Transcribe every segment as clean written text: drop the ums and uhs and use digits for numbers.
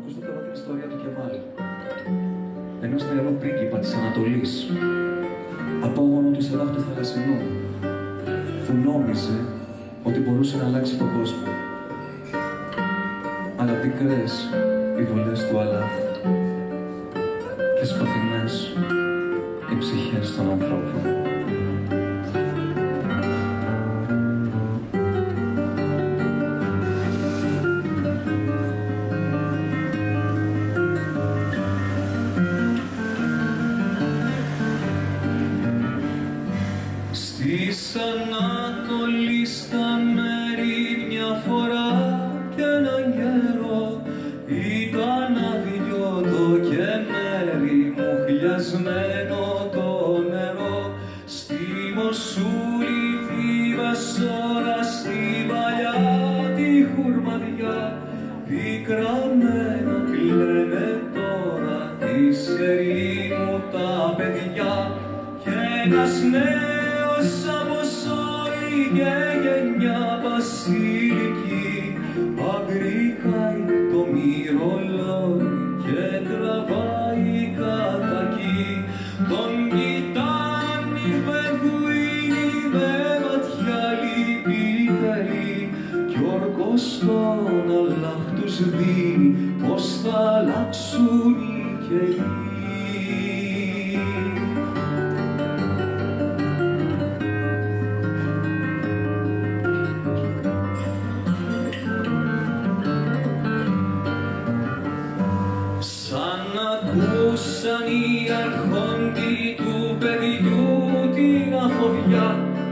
ακούσω τώρα την ιστορία του Κεμάλ, ενός νεαρού πρίγκιπα της Ανατολής, απόγονο του Σεδάχ του Θαλασσινού, που νόμιζε ότι μπορούσε να αλλάξει τον κόσμο. Αλλά πικρές οι βουλές του Αλλάχ και σκοτεινές οι ψυχές των ανθρώπων. Στις Ανατολή στα μέρη μια φορά κι έναν καιρό ήταν αδειότο και μέρη μου χλιασμένο το νερό. Στη Μοσούλη, τη Βασόρα, στη παλιά τη Χουρμαδιά πικραμένα κλαίνε τώρα της ερήμου τα παιδιά κι ένας νέος από σόρι και γενιά βασιλική αγκρικάει το μυρολόι και τραβάει κατακί. Τον κοιτάνε οι Βεδουίνοι με ματιά λυπητερή κι ο ορκός στον Αλλάχ τους δίνει πως θα αλλάξουν οι καιροί. Ακούσαν οι αρχόντοι του παιδιού την αφοβιά,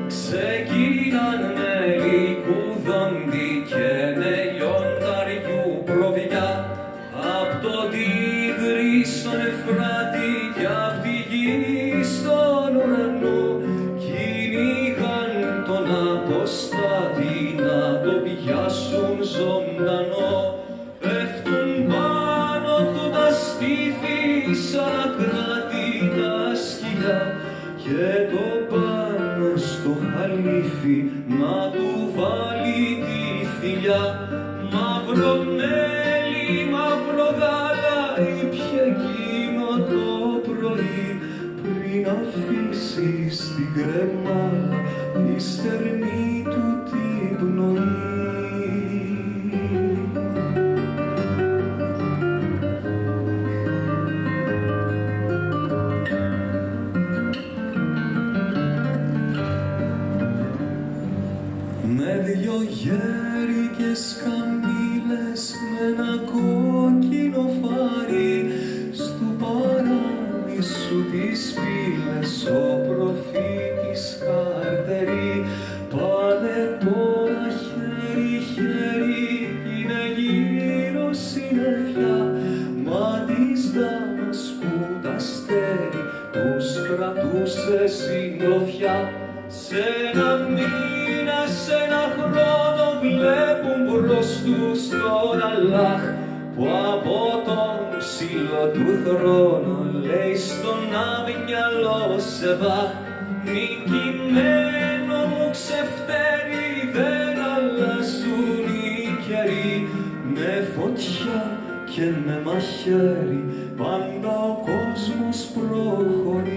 ξεκίναν με λικουδόντι και με λιονταριού προβιά. Απ' το Τίγρη στον Εφράτη κι απ' τη γη στον ουρανό κυνηγάν τον αποστάτη να το πιάσουν ζωντανό. Πέφτουν πάνω του τα στήθη σαν ακράτητα σκυλιά και το πάνω στο χαλίφι να του βάλει τη θηλιά. Μαύρο μέλι, μαύρο γάλα ήπιε εκείνο το πρωί πριν αφήσει στην κρεμάλα τη στερνή του την πνοή. Με δυο γέρικες καμήλες με ένα κόκκινο φάρι στου παράδεισου τις πύλες ο προφήτης καρτερεί. Πάνε τώρα χέρι-χέρι είναι γύρω συννεφιά, μα της δάμας που τα αστέρι τους κρατούσε συντροφιά. Σε ένα μήνα, σε ένα χρόνο βλέπουν μπρος τους τον Αλλάχ που από τον ψηλό του θρόνο λέει στον άμυαλο Σεβάχ. Νικημένο μου ξεφτέρι δεν αλλάζουν οι καιροί, με φωτιά και με μαχαίρι πάντα ο κόσμος προχωρεί.